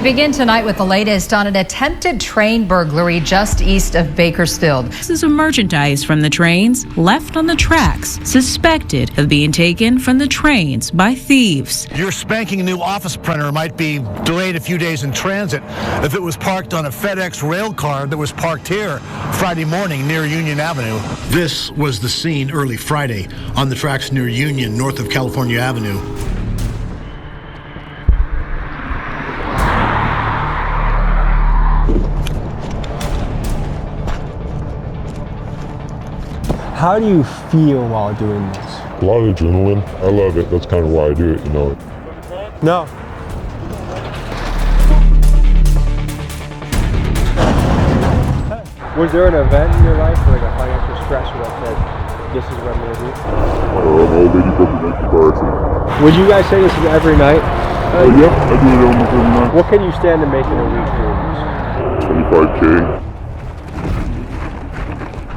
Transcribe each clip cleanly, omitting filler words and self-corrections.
Begin tonight with the latest on an attempted train burglary just east of Bakersfield. This is merchandise from the trains left on the tracks, suspected of being taken from the trains by thieves. Your spanking new office printer might be delayed a few days in transit if it was parked on a FedEx rail car that was parked here Friday morning near Union Avenue. This was the scene early Friday on the tracks near Union, north of California Avenue. How do you feel while doing this? A lot of adrenaline. I love it. That's kind of why I do it, you know. No. Was there an event in your life, like a financial stressor that said, this is what I'm going to do? An old lady broke the neck in a car accident. Would you guys say this is every night? Yeah, I do it almost every night. What can you stand to make in a week doing this? 25K.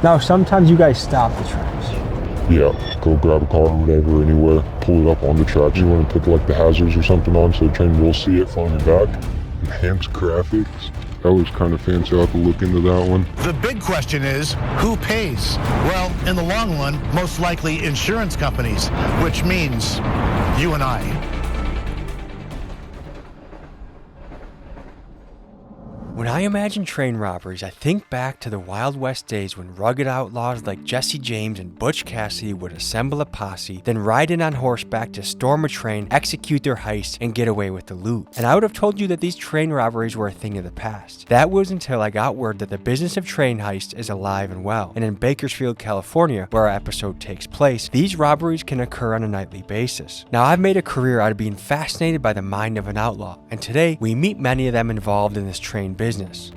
Now, sometimes you guys stop the trains. Yeah, go grab a car or whatever, anywhere, pull it up on the tracks. You want to put like the hazards or something on so the train will see it from your back. Enhanced graphics. That was kind of fancy. I'll have to look into that one. The big question is, who pays? Well, in the long run, most likely insurance companies, which means you and I. When I imagine train robberies, I think back to the Wild West days when rugged outlaws like Jesse James and Butch Cassidy would assemble a posse, then ride in on horseback to storm a train, execute their heist, and get away with the loot. And I would have told you that these train robberies were a thing of the past. That was until I got word that the business of train heist is alive and well. And in Bakersfield, California, where our episode takes place, these robberies can occur on a nightly basis. Now, I've made a career out of being fascinated by the mind of an outlaw, and today we meet many of them involved in this train business.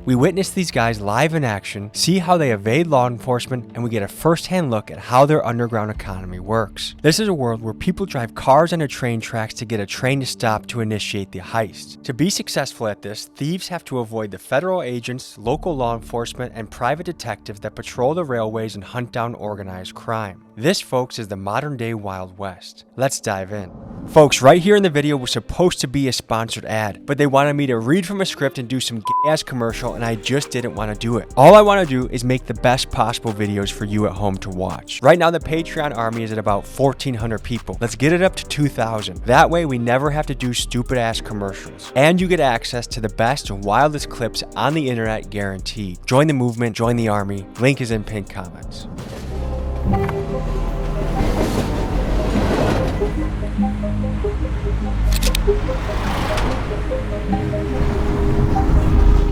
We witness these guys live in action, see how they evade law enforcement, and we get a first-hand look at how their underground economy works. This is a world where people drive cars onto train tracks to get a train to stop to initiate the heist. To be successful at this, thieves have to avoid the federal agents, local law enforcement, and private detectives that patrol the railways and hunt down organized crime. This, folks, is the modern-day Wild West. Let's dive in. Folks, right here in the video was supposed to be a sponsored ad, but they wanted me to read from a script and do some gay-ass commercial, and I just didn't want to do it. All I want to do is make the best possible videos for you at home to watch. Right now, the Patreon army is at about 1,400 people. Let's get it up to 2,000. That way, we never have to do stupid-ass commercials. And you get access to the best and wildest clips on the internet, guaranteed. Join the movement, join the army. Link is in pinned comments.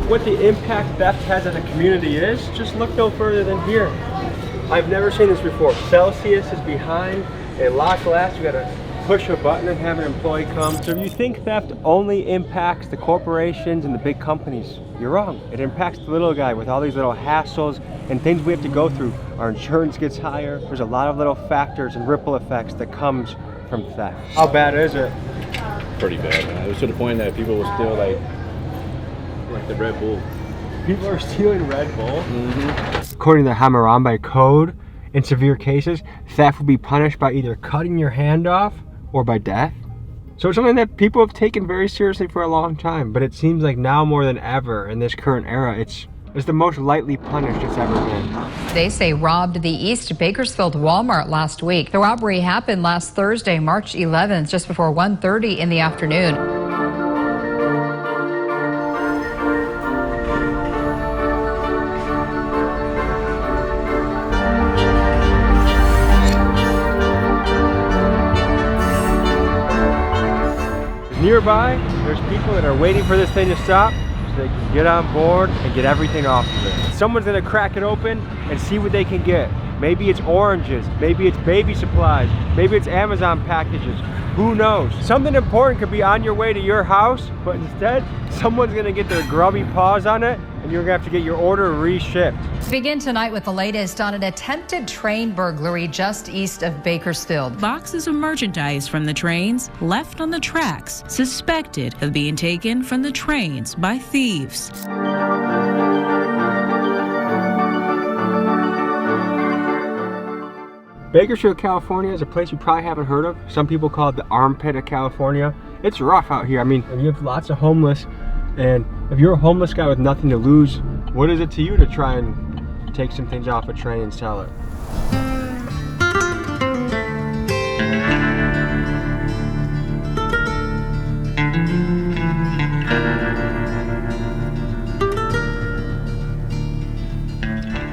What the impact theft has on a community is, just look no further than here. I've never seen this before. Celsius is behind a locked glass. You gotta push a button and have an employee come. So if you think theft only impacts the corporations and the big companies, you're wrong. It impacts the little guy with all these little hassles and things we have to go through. Our insurance gets higher. There's a lot of little factors and ripple effects that comes from theft. How bad is it? Pretty bad, man. It was to the point that people were still like the Red Bull. People are stealing Red Bull? Mm-hmm. According to the Hammurabi Code, in severe cases, theft will be punished by either cutting your hand off or by death. So it's something that people have taken very seriously for a long time, but it seems like now more than ever in this current era, it's the most lightly punished it's ever been. They say robbed the East Bakersfield Walmart last week. The robbery happened last Thursday, March 11th, just before 1:30 in the afternoon. Nearby, there's people that are waiting for this thing to stop so they can get on board and get everything off of it. Someone's gonna crack it open and see what they can get. Maybe it's oranges, maybe it's baby supplies, maybe it's Amazon packages. Who knows? Something important could be on your way to your house, but instead, someone's gonna get their grubby paws on it and you're gonna have to get your order reshipped. Begin tonight with the latest on an attempted train burglary just east of Bakersfield. Boxes of merchandise from the trains left on the tracks, suspected of being taken from the trains by thieves. Bakersfield, California is a place you probably haven't heard of. Some people call it the armpit of California. It's rough out here. I mean, you have lots of homeless And if you're a homeless guy with nothing to lose, what is it to you to try and take some things off a train and sell it?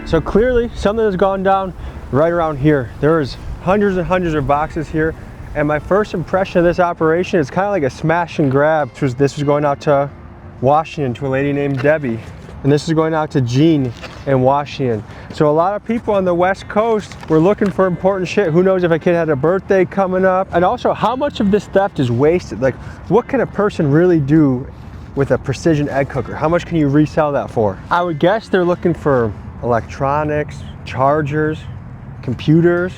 So clearly something has gone down right around here. There's hundreds and hundreds of boxes here. And my first impression of this operation is kind of like a smash and grab. This was going out to Washington to a lady named Debbie. And this is going out to Jean in Washington. So a lot of people on the West Coast were looking for important shit. Who knows if a kid had a birthday coming up? And also, how much of this theft is wasted? Like, what can a person really do with a precision egg cooker? How much can you resell that for? I would guess they're looking for electronics, chargers, computers,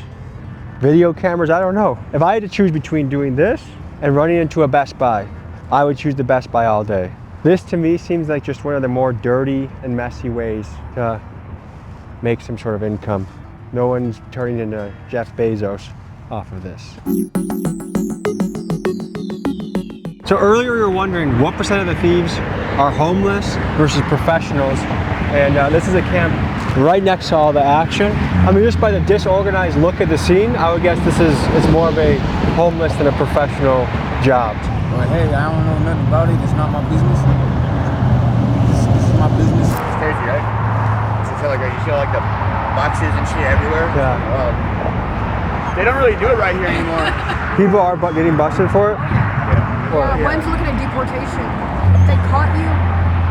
video cameras, I don't know. If I had to choose between doing this and running into a Best Buy, I would choose the Best Buy all day. This to me seems like just one of the more dirty and messy ways to make some sort of income. No one's turning into Jeff Bezos off of this. So earlier we were wondering what % of the thieves are homeless versus professionals. And this is a camp right next to all the action. I mean, just by the disorganized look at the scene, I would guess it's more of a homeless than a professional job. But hey, I don't know nothing about it. It's not my business. This is my business. It's crazy, right? You see like the boxes and shit everywhere. Yeah. They don't really do it right here anymore. People are getting busted for it? One's looking at deportation. If they caught you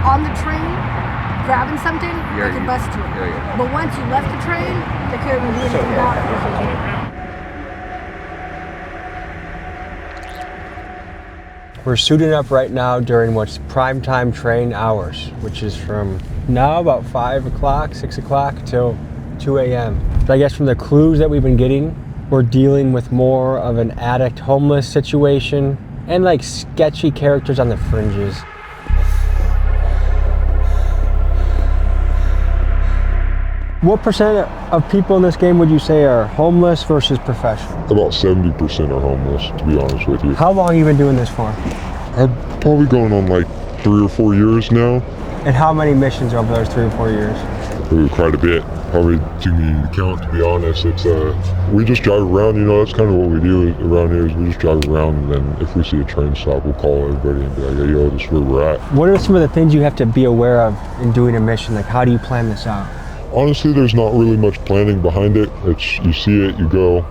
on the train grabbing something, they could bust you. But once you left the train, they couldn't do anything about it. We're suiting up right now during what's primetime train hours, which is from now about 5 o'clock, 6 o'clock till 2 a.m. But I guess from the clues that we've been getting, we're dealing with more of an addict homeless situation and like sketchy characters on the fringes. What % of people in this game would you say are homeless versus professional? About 70% are homeless, to be honest with you. How long have you been doing this for? I'm probably going on like 3 or 4 years now. And how many missions over those 3 or 4 years? Quite a bit. Probably too many to count, to be honest. We just drive around, that's kind of what we do around here is we just drive around, and then if we see a train stop, we'll call everybody and be like, hey, yo, this is where we're at. What are some of the things you have to be aware of in doing a mission? Like, how do you plan this out? Honestly, there's not really much planning behind it. You see it, you go,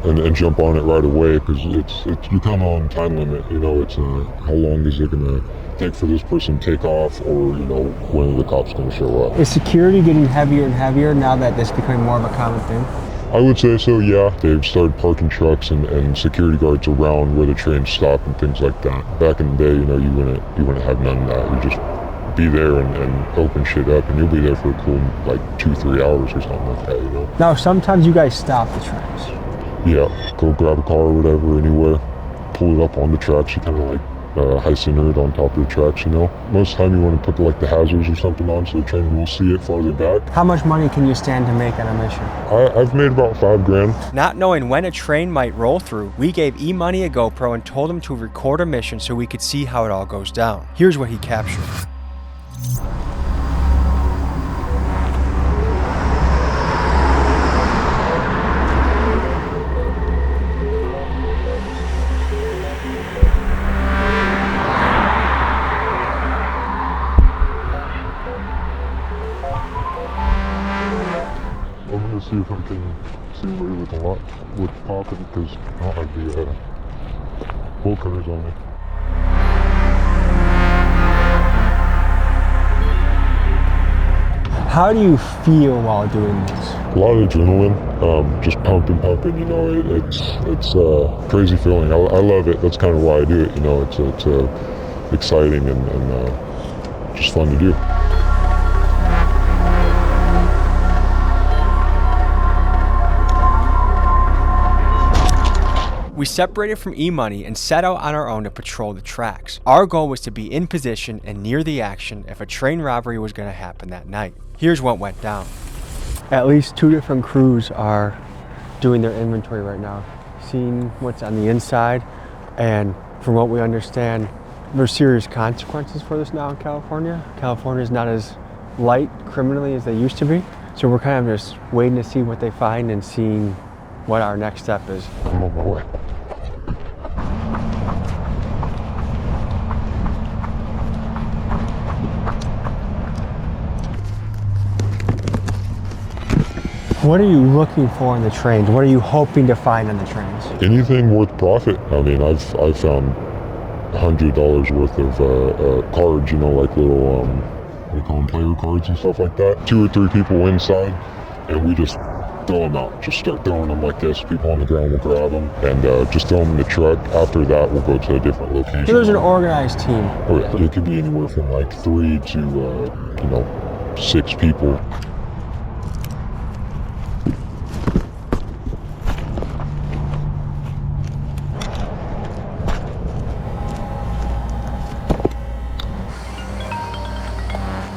and jump on it right away, because you come on time limit. It's how long is it gonna take for this person to take off, or when are the cops gonna show up? Is security getting heavier and heavier now that this is becoming more of a common thing? I would say so, yeah. They've started parking trucks and security guards around where the trains stop and things like that. Back in the day, you wouldn't have none of that. You just be there and open shit up, and you'll be there for a cool 2-3 hours or something like that, Now, sometimes you guys stop the trains. Yeah, go grab a car or whatever, anywhere, pull it up on the tracks. You kind of heisting it on top of the tracks, Most of the time you want to put the hazards or something on so the train will see it farther back. How much money can you stand to make on a mission? I've made about $5,000. Not knowing when a train might roll through, we gave E-Money a GoPro and told him to record a mission so we could see how it all goes down. Here's what he captured. I'm gonna see if I can see where with a lot with popping, because I don't have the bolt cutters on me. How do you feel while doing this? A lot of adrenaline, just pumping. It's a crazy feeling. I love it. That's kind of why I do it. It's exciting and just fun to do. We separated from E-Money and set out on our own to patrol the tracks. Our goal was to be in position and near the action if a train robbery was going to happen that night. Here's what went down. At least 2 different crews are doing their inventory right now, seeing what's on the inside, and from what we understand, there's serious consequences for this now in California. California is not as light criminally as they used to be. So we're kind of just waiting to see what they find and seeing what our next step is. I'm on my way. What are you looking for in the trains? What are you hoping to find on the trains? Anything worth profit. I mean, I've found $100 worth of cards, you know, like little, we call them player cards and stuff like that. 2 or 3 people inside, and we just throw them out. Just start throwing them like this. People on the ground will grab them, and just throw them in the truck. After that, we'll go to a different location. So there's an organized team. Oh yeah, it could be anywhere from like 3 to, you know, 6 people.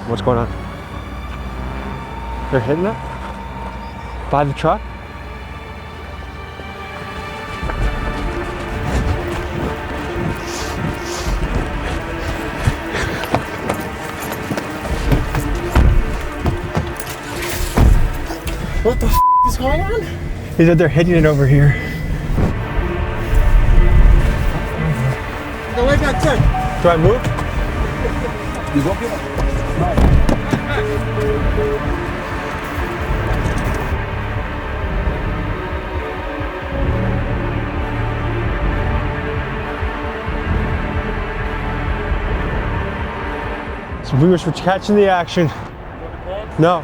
What's going on? They're hitting it? By the truck? What the is going on? He said they're hitting it over here. The way back there. Do I move? You walking? So we were catching the action. No.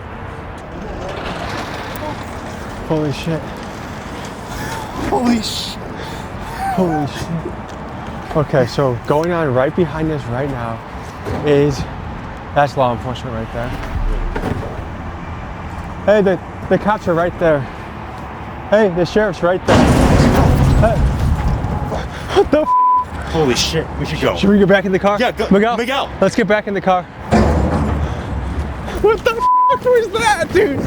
Holy shit. Holy shit. Holy shit. Okay, so going on right behind us right now is, that's law enforcement right there. Hey, the cops are right there. Hey, the sheriff's right there. Hey. What the f? Holy shit. We should go. Should we get back in the car? Yeah, go. Miguel. Miguel. Let's get back in the car. What the f was that, dude?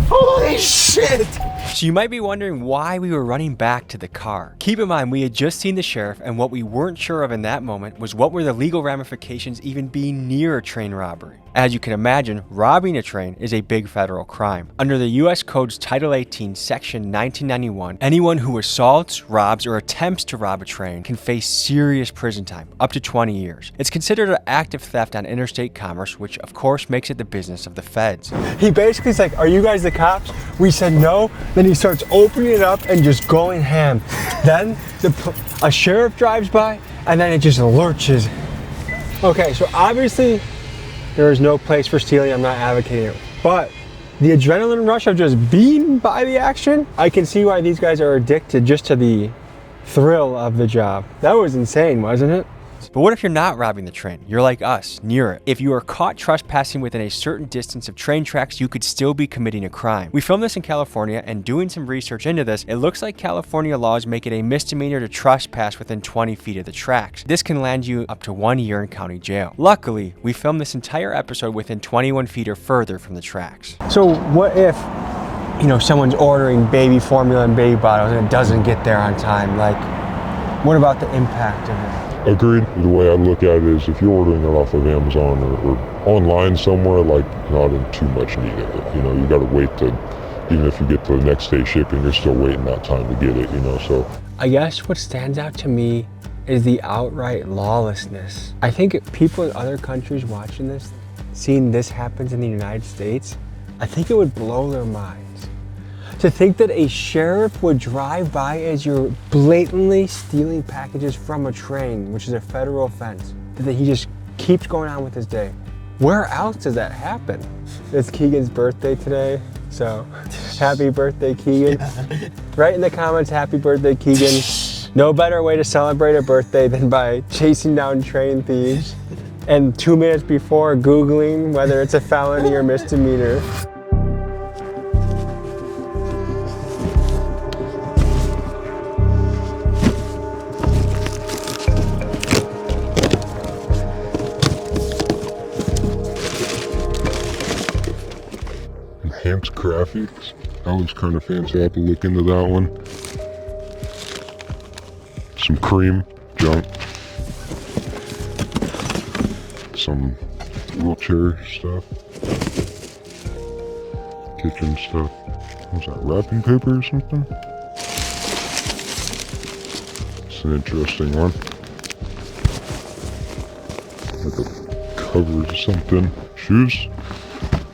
Holy shit. So you might be wondering why we were running back to the car. Keep in mind, we had just seen the sheriff, and what we weren't sure of in that moment was what were the legal ramifications even being near a train robbery. As you can imagine, robbing a train is a big federal crime. Under the U.S. Code's Title 18, Section 1991, anyone who assaults, robs, or attempts to rob a train can face serious prison time, up to 20 years. It's considered an act of theft on interstate commerce, which of course makes it the business of the feds. He basically is like, are you guys the cops? We said no. Then he starts opening it up and just going ham. Then a sheriff drives by, and then it just lurches. Okay, so obviously there is no place for stealing. I'm not advocating it, but the adrenaline rush of just being by the action, I can see why these guys are addicted just to the thrill of the job. That was insane, wasn't it? But what if you're not robbing the train? You're like us, near it. If you are caught trespassing within a certain distance of train tracks, you could still be committing a crime. We filmed this in California, and doing some research into this, it looks like California laws make it a misdemeanor to trespass within 20 feet of the tracks. This can land you up to 1 year in county jail. Luckily, we filmed this entire episode within 21 feet or further from the tracks. So what if, you know, someone's ordering baby formula and baby bottles and it doesn't get there on time? Like, what about the impact of it? Agreed. The way I look at it is if you're ordering it off of Amazon or online somewhere, like, not in too much need of it. You know, you got to wait to, even if you get to the next day shipping, you're still waiting that time to get it, you know, so. I guess what stands out to me is the outright lawlessness. I think people in other countries watching this, seeing this happens in the United States, I think it would blow their minds. To think that a sheriff would drive by as you're blatantly stealing packages from a train, which is a federal offense, that he just keeps going on with his day. Where else does that happen? It's Keegan's birthday today, so happy birthday, Keegan. Write in the comments, happy birthday, Keegan. No better way to celebrate a birthday than by chasing down train thieves and 2 minutes before Googling whether it's a felony or misdemeanor. Enhanced graphics. That was kind of fancy. I have to look into that one. Some cream junk. some wheelchair stuff, kitchen stuff. What's that, wrapping paper or something? It's an interesting one. Like a cover or something. Shoes.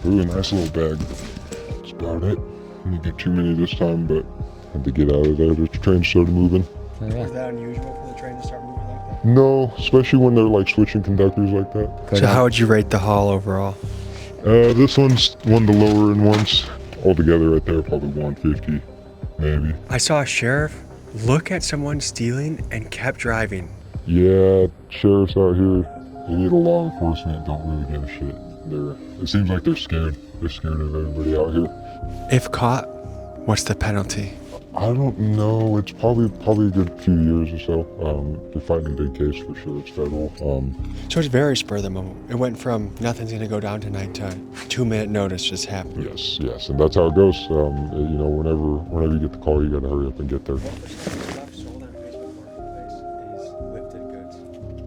Ooh, a nice little bag. That's about it. I didn't get too many this time, but had to get out of there. The train started moving. Yeah. Is that unusual for the train to start moving like that? No, especially when they're like switching conductors like that. So how would you rate the haul overall? This one's one of the lower end ones. Altogether right there, probably 150, maybe. I saw a sheriff look at someone stealing and kept driving. Yeah, sheriffs out here, the law enforcement don't really give a shit. It seems like they're scared. They're scared of everybody out here. If caught, what's the penalty? I don't know. It's probably a good few years or so. They're fighting a big case for sure. It's federal. So it's very spur of the moment. It went from nothing's gonna go down tonight to 2-minute notice just happened. Yes, and that's how it goes. You know, whenever you get the call, you gotta hurry up and get there.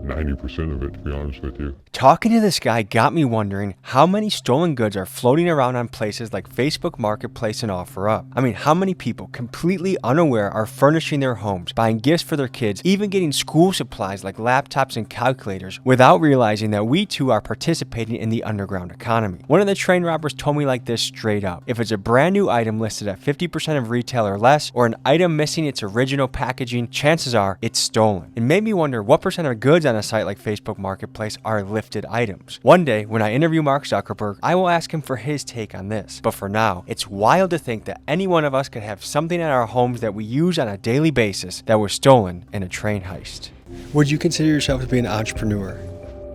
90% of it, to be honest with you. Talking to this guy got me wondering how many stolen goods are floating around on places like Facebook Marketplace and OfferUp. I mean, how many people completely unaware are furnishing their homes, buying gifts for their kids, even getting school supplies like laptops and calculators without realizing that we too are participating in the underground economy. One of the train robbers told me like this straight up. If it's a brand new item listed at 50% of retail or less, or an item missing its original packaging, chances are it's stolen. It made me wonder what percent of goods on a site like Facebook Marketplace are lifted items. One day, when I interview Mark Zuckerberg, I will ask him for his take on this. But for now, it's wild to think that any one of us could have something in our homes that we use on a daily basis that was stolen in a train heist. Would you consider yourself to be an entrepreneur?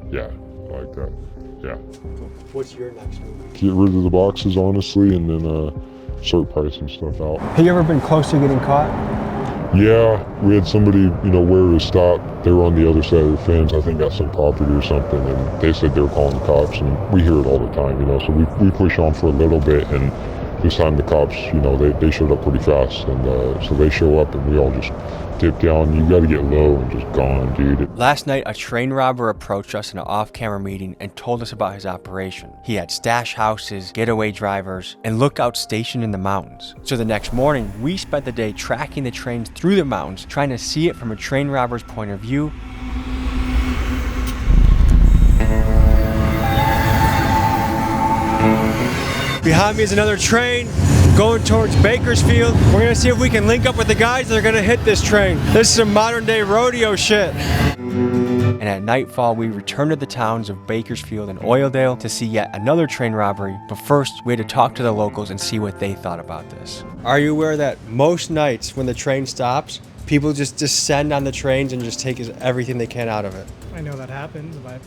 Yeah, I like that. Yeah. What's your next move? Get rid of the boxes, honestly, and then start pricing stuff out. Have you ever been close to getting caught? Yeah, we had somebody, where it stopped. They were on the other side of the fence, I think got some property or something, and they said they were calling the cops, and we hear it all the time, so we push on for a little bit, and this time the cops, they showed up pretty fast, and so they show up, and we all just dip down. You gotta get low and just gone, dude. Last night, a train robber approached us in an off-camera meeting and told us about his operation. He had stash houses, getaway drivers, and lookouts stationed in the mountains. So the next morning, we spent the day tracking the trains through the mountains, trying to see it from a train robber's point of view. Behind me is another train going towards Bakersfield. We're gonna see if we can link up with the guys that are gonna hit this train. This is some modern day rodeo shit. And at nightfall, we returned to the towns of Bakersfield and Oildale to see yet another train robbery. But first, we had to talk to the locals and see what they thought about this. Are you aware that most nights when the train stops, people just descend on the trains and just take everything they can out of it? I know that happens, but I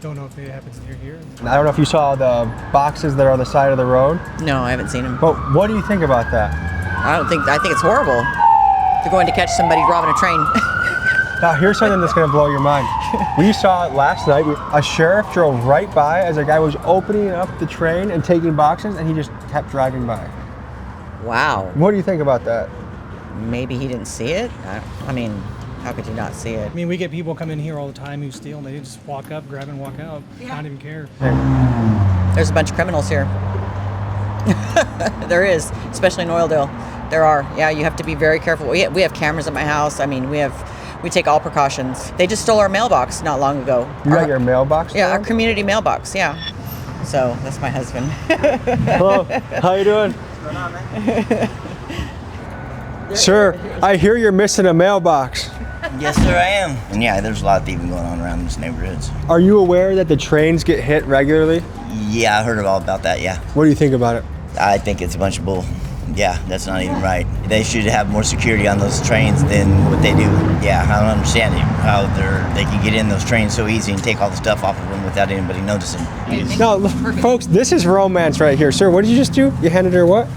don't know if it happens near here. I don't know if you saw the boxes that are on the side of the road. No, I haven't seen them. But what do you think about that? I think it's horrible. They're going to catch somebody robbing a train. Now here's something that's gonna blow your mind. We saw it last night. A sheriff drove right by as a guy was opening up the train and taking boxes, and he just kept driving by. Wow. What do you think about that? Maybe he didn't see it? I mean, how could you not see it? I mean, we get people come in here all the time who steal, and they just walk up, grab and walk out, not even care. There's a bunch of criminals here. There is, especially in Oildale. There are. Yeah, you have to be very careful. We have cameras at my house. I mean, we take all precautions. They just stole our mailbox not long ago. You got your mailbox? Yeah, our community mailbox, yeah. So, that's my husband. Hello, how you doing? What's going on, man? Sir, I hear you're missing a mailbox. Yes, sir, I am. And yeah, there's a lot of thieving going on around these neighborhoods. Are you aware that the trains get hit regularly? Yeah, I heard all about that, yeah. What do you think about it? I think it's a bunch of bull. Yeah, that's not even right. They should have more security on those trains than what they do. Yeah, I don't understand it, how they can get in those trains so easy and take all the stuff off of them without anybody noticing. No, look, folks, this is romance right here. Sir, what did you just do? You handed her what?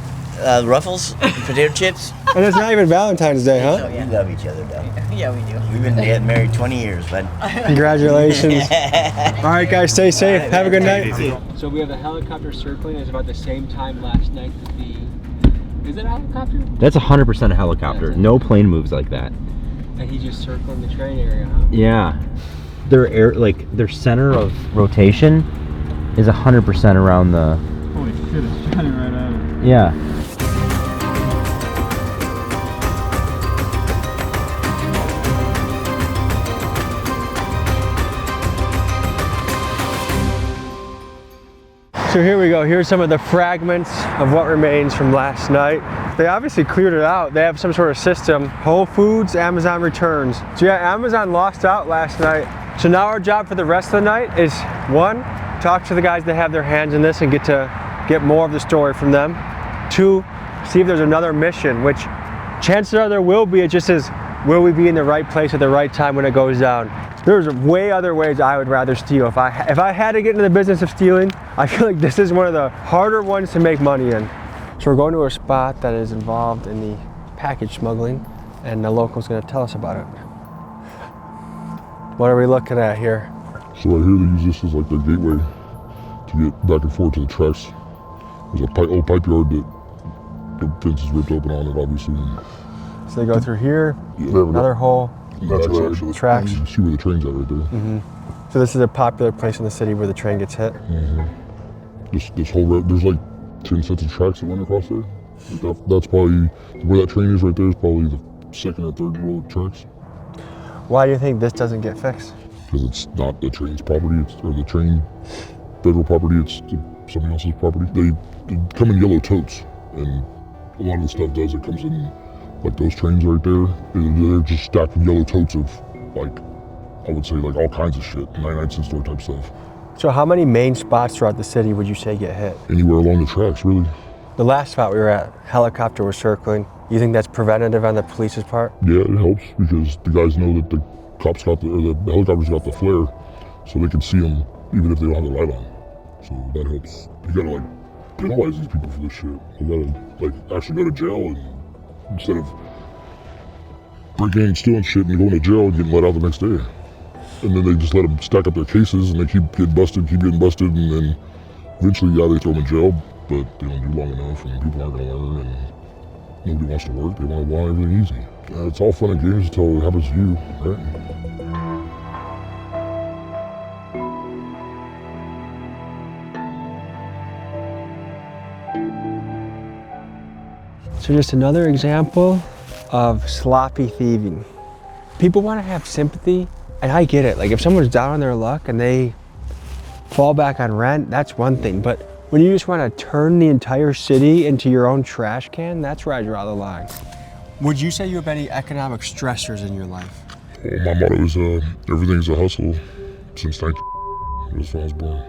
Ruffles, potato chips. And it's not even Valentine's Day, huh? Oh, yeah. We love each other, though. Yeah, we do. We've been married 20 years, bud. Congratulations. All right, guys, stay safe. Right, have a good night. So we have the helicopter circling. It's about the same time last night that is it a helicopter? That's 100% a helicopter. No plane moves like that. And he's just circling the train area, huh? Yeah. their center of rotation is 100% around the. Holy shit! It's shining right at it. Yeah. So here we go. Here's some of the fragments of what remains from last night. They obviously cleared it out. They have some sort of system. Whole Foods, Amazon returns. So yeah, Amazon lost out last night. So now our job for the rest of the night is, one, talk to the guys that have their hands in this and get more of the story from them. Two, see if there's another mission, which chances are there will be. It just is, will we be in the right place at the right time when it goes down? There's way other ways I would rather steal. If I had to get into the business of stealing, I feel like this is one of the harder ones to make money in. So we're going to a spot that is involved in the package smuggling, and the local's gonna tell us about it. What are we looking at here? So right here, they use this as like their gateway to get back and forth to the tracks. There's a old pipe yard that the fence is ripped open on it, obviously. So they go through here, another hole. That's actually tracks. You can see where the train's at right there. Mm-hmm. So this is a popular place in the city where the train gets hit. Mm-hmm. This whole road, there's like 10 sets of tracks that run across there. That's probably where that train is right there. Is probably the second or third row of tracks. Why do you think this doesn't get fixed? Because it's not the train's property, or the train federal property. It's somebody else's property. They come in yellow totes, and a lot of the stuff it comes in. Like those trains right there, they're just stacked with yellow totes of, like, I would say like all kinds of shit, 99-cent store type stuff. So how many main spots throughout the city would you say get hit? Anywhere along the tracks, really. The last spot we were at, helicopter was circling. You think that's preventative on the police's part? Yeah, it helps because the guys know that the cops got the helicopters got the flare, so they can see them even if they don't have the light on. So that helps. You gotta like penalize these people for this shit. You gotta like actually go to jail and instead of breaking in and stealing shit and going to jail and getting let out the next day. And then they just let them stack up their cases and they keep getting busted, and then eventually, yeah, they throw them in jail, but they don't do long enough and people aren't gonna learn and nobody wants to work. They want everything easy. It's all fun and games until it happens to you, right? So just another example of sloppy thieving. People want to have sympathy, and I get it. Like if someone's down on their luck and they fall back on rent, that's one thing. But when you just want to turn the entire city into your own trash can, that's where I draw the line. Would you say you have any economic stressors in your life? Well, my motto is everything's a hustle since when I was born.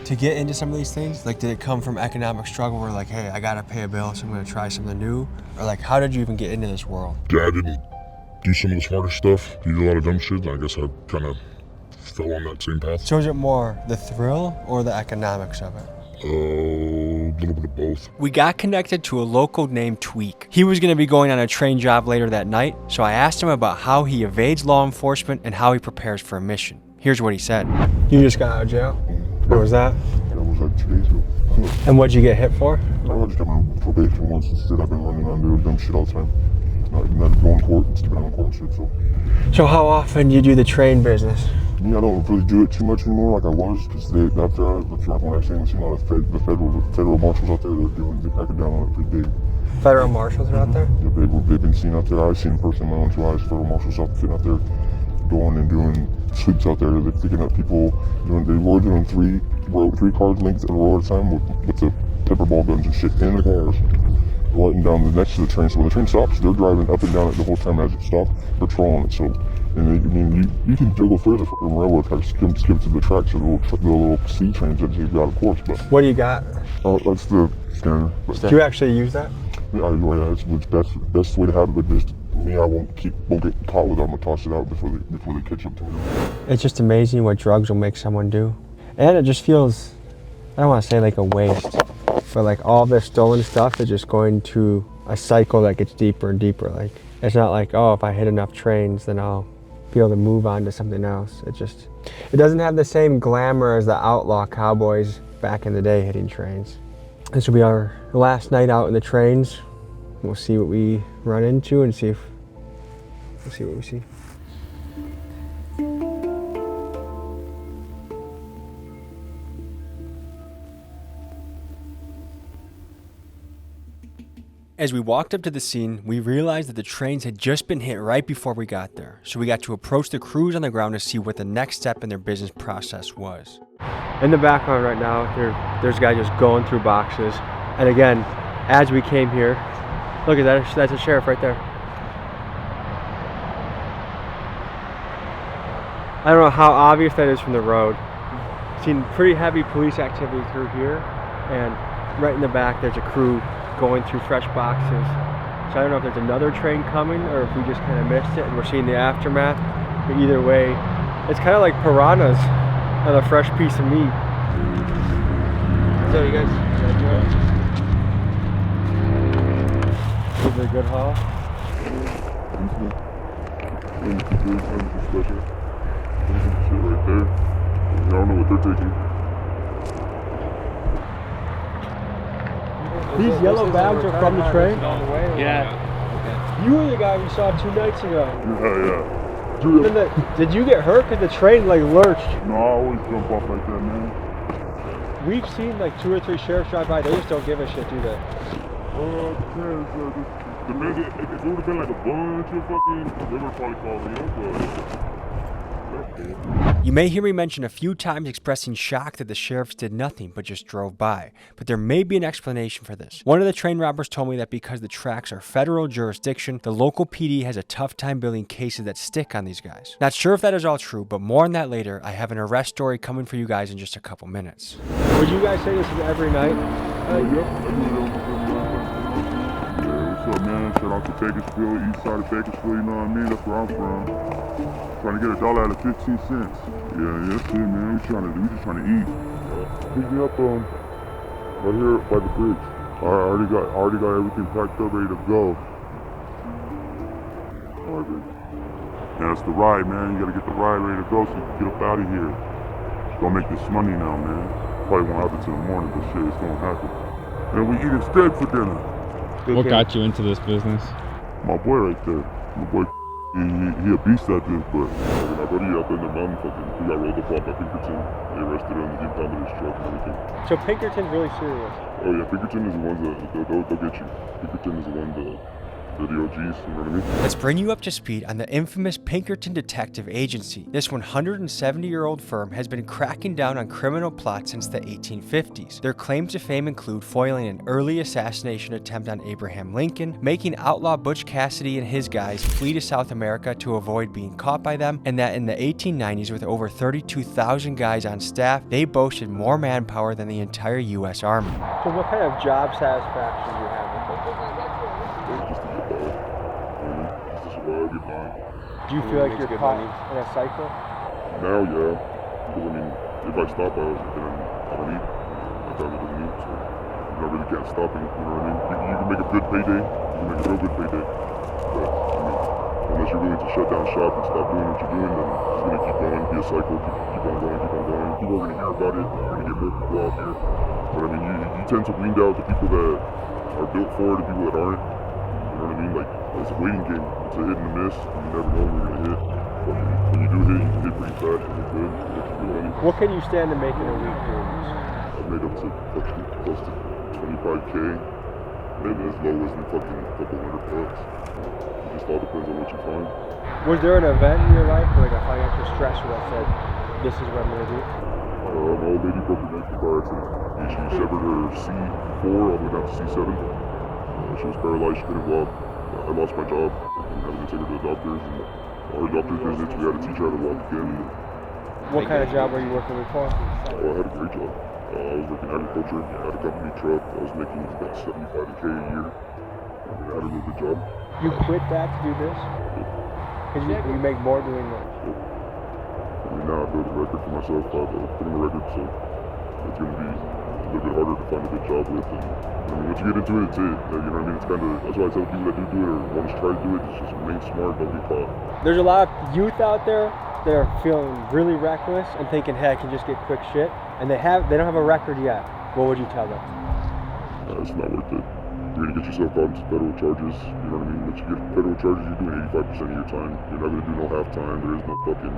To get into some of these things, like did it come from economic struggle where like, hey, I gotta pay a bill, so I'm gonna try something new? Or like, how did you even get into this world? Dad didn't do some of the smarter stuff. He did a lot of dumb shit, and I guess I kind of fell on that same path. So is it more the thrill or the economics of it? A little bit of both. We got connected to a local named Tweak. He was going to be going on a train job later that night, so I asked him about how he evades law enforcement and how he prepares for a mission. Here's what he said. You just got out of jail? What was that? That was like 2 days ago. And what'd you get hit for? I just got on probation once. Instead, I've been running around doing dumb shit all the time. Not going to court, instead of court shit, So how often do you do the train business? Yeah, I don't really do it too much anymore like I was, because after I left when I seen a lot of the federal marshals out there, they're cracking down on it pretty big. Federal marshals are out there? Yeah, they've been seen out there. I've seen in person in my own 2 eyes, federal marshals out there going and doing sweeps out there. They're picking up people. They were doing three cars linked at a row at a time with the pepper ball guns and shit in the cars, lighting down next to the train. So when the train stops, they're driving up and down it the whole time as it stops, patrolling it. So, and you can go further from railroad tracks, skip to the tracks, or the little C trains that take you out of course. But what do you got? That's the scanner. Do you actually use that? Yeah, it's the best way to have it. But just me, I won't get caught with it. I'm gonna toss it out before they catch up to me. It's just amazing what drugs will make someone do, and it just feels, I don't want to say like a waste, but like all this stolen stuff is just going to a cycle that gets deeper and deeper. Like it's not like, oh, if I hit enough trains, then I'll be able to move on to something else. It doesn't have the same glamour as the outlaw cowboys back in the day hitting trains. This will be our last night out in the trains. We'll see what we run into and we'll see what we see. As we walked up to the scene, we realized that the trains had just been hit right before we got there, so we got to approach the crews on the ground to see what the next step in their business process was. In the background right now, there's a guy just going through boxes. And again, as we came here, look at that, that's a sheriff right there. I don't know how obvious that is from the road. Seen pretty heavy police activity through here, and right in the back there's a crew going through fresh boxes. So I don't know if there's another train coming or if we just kind of missed it and we're seeing the aftermath. But either way, it's kind of like piranhas on a fresh piece of meat. So you guys is it a good haul? Right there. I don't know what they're taking. These yellow bags are from the train? Yeah. You were the guy we saw 2 nights ago. Yeah. Did you get hurt? Because the train like lurched. No, I always jump off like that, man. We've seen like 2 or 3 sheriffs drive by. They just don't give a shit, do they? The minute, if it would have been like a bunch of fucking, they would probably call me up, You may hear me mention a few times expressing shock that the sheriffs did nothing but just drove by, but there may be an explanation for this. One of the train robbers told me that because the tracks are federal jurisdiction, the local PD has a tough time building cases that stick on these guys. Not sure if that is all true, but more on that later. I have an arrest story coming for you guys in just a couple minutes. Would you guys say this is every night? What's up, man? Shout out to Bakersfield, east side of Bakersfield, you know what I mean? That's where I'm from. Trying to get $1 out of 15 cents. Yeah, that's it, man. We just trying to eat. Pick me up right here by the bridge. I already got everything packed up, ready to go. Alright, baby. Yeah, that's the ride, man. You gotta get the ride ready to go so you can get up out of here. Just gonna make this money now, man. Probably won't happen till the morning, but shit, it's gonna happen. And we eat instead for dinner. What got you into this business? My boy right there. My boy, he a beast at this, but my buddy up in the mountain, he got rolled up by Pinkerton. They arrested him, they impounded his truck and everything. So Pinkerton's really serious? Oh yeah, Pinkerton is the ones that, they'll get you. Pinkerton is the one that, they're the OGs, you know what I mean? Let's bring you up to speed on the infamous Pinkerton Detective Agency. This 170-year-old firm has been cracking down on criminal plots since the 1850s. Their claims to fame include foiling an early assassination attempt on Abraham Lincoln, making outlaw Butch Cassidy and his guys flee to South America to avoid being caught by them, and that in the 1890s, with over 32,000 guys on staff, they boasted more manpower than the entire U.S. Army. So what kind of job satisfaction do you have with it? Do you feel like you're caught in a cycle? Now, yeah. Because I mean, if I stop, then I don't eat. My family doesn't eat, so I really can't stop it. You know what I mean? You can make a good payday. You can make a real good payday. But I mean, unless you're willing to shut down shop and stop doing what you're doing, then it's gonna keep going. Be a cycle. Keep on going. Keep on going. People are gonna hear about it. You're gonna get more people out here. But I mean, you tend to weed out the people that are built for it, the people that aren't. You know what I mean? Like, it's a waiting game. It's a hit and a miss. You never know when you're gonna hit. But when you do hit, you can hit pretty fast and hit good. What can you stand to make in a week doing this? I've made up to close to 25K. Maybe as low as fucking a couple $100. It just all depends on what you find. Was there an event in your life, or like a financial stressor that said, this is what I'm gonna do? My old lady broke her neck in a car accident. She severed her C4 all the way down to C7. She was paralyzed, she couldn't walk. I lost my job and having to take her to the doctors, and all her doctor's visits, we had to teach her how to walk again. What kind of job were you working before? Oh, I had a great job. I was working agriculture, I had a company truck, I was making about $75K a year. I had a real good job. You quit that to do this? Because you make more doing this? I mean, now I built a record for myself, putting a record, so it's going to be a little bit harder to find a good job with. And I mean, once you get into it, it's it. You know what I mean? It's kind of, that's why I tell people that do it or want to try to do it, just remain smart, don't get caught. There's a lot of youth out there that are feeling really reckless and thinking, hey, I can just get quick shit, and they don't have a record yet. What would you tell them? It's not worth it. You're gonna get yourself out into federal charges. You know what I mean? Once you get federal charges, you're doing 85% of your time. You're not gonna do no half time. There is no fucking,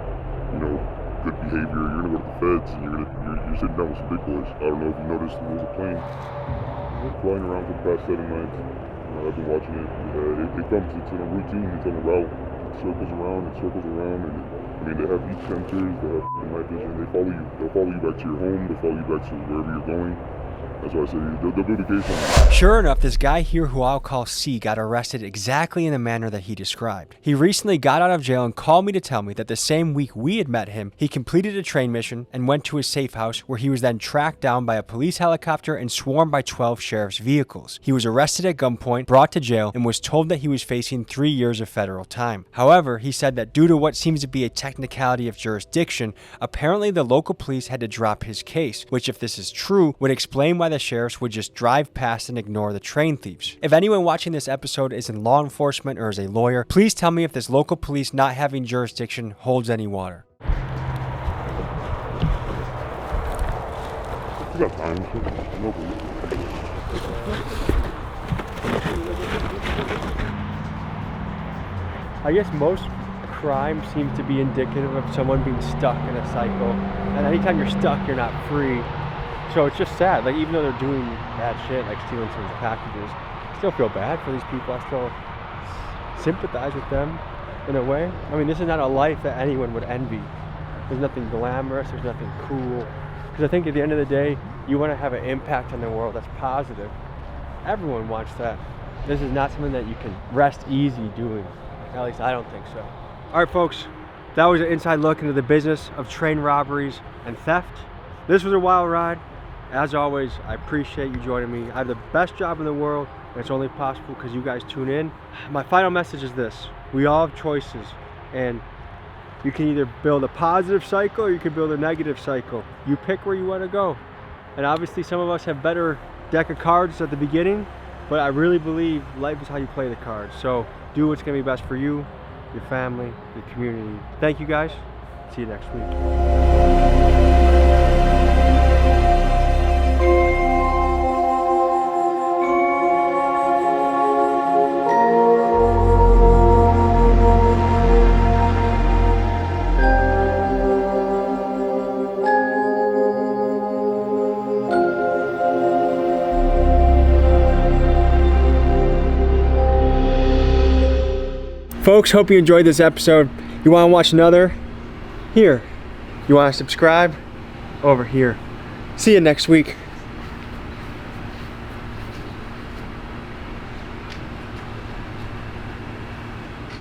good behavior. You're gonna go to the feds and you're sitting down with some big boys. I don't know if you noticed there was a plane flying around for the past 7 nights. I've been watching it. It comes, it's in a routine, it's on a route. It circles around, and I mean, they have heat sensors, they have night vision, they'll follow you back to your home, they'll follow you back to wherever you're going. That's why I said they'll build a case on it. Sure enough, this guy here who I'll call C got arrested exactly in the manner that he described. He recently got out of jail and called me to tell me that the same week we had met him, he completed a train mission and went to his safe house, where he was then tracked down by a police helicopter and swarmed by 12 sheriff's vehicles. He was arrested at gunpoint, brought to jail, and was told that he was facing 3 years of federal time. However, he said that due to what seems to be a technicality of jurisdiction, apparently the local police had to drop his case, which, if this is true, would explain why the sheriffs would just drive past and ignore the train thieves. If anyone watching this episode is in law enforcement or is a lawyer, please tell me if this local police not having jurisdiction holds any water. You got time, no problem. I guess most crime seems to be indicative of someone being stuck in a cycle. And anytime you're stuck, you're not free. So it's just sad. Like, even though they're doing bad shit, like stealing someone's packages, I still feel bad for these people. I still sympathize with them in a way. I mean, this is not a life that anyone would envy. There's nothing glamorous. There's nothing cool. Because I think at the end of the day, you want to have an impact on the world that's positive. Everyone wants that. This is not something that you can rest easy doing. At least I don't think so. All right, folks, that was an inside look into the business of train robberies and theft. This was a wild ride. As always, I appreciate you joining me. I have the best job in the world, and it's only possible because you guys tune in. My final message is this: we all have choices, and you can either build a positive cycle or you can build a negative cycle. You pick where you want to go. And obviously some of us have better deck of cards at the beginning, but I really believe life is how you play the cards. So do what's going to be best for you, your family, your community. Thank you guys. See you next week. Folks, hope you enjoyed this episode. You want to watch another? Here. You want to subscribe? Over here. See you next week.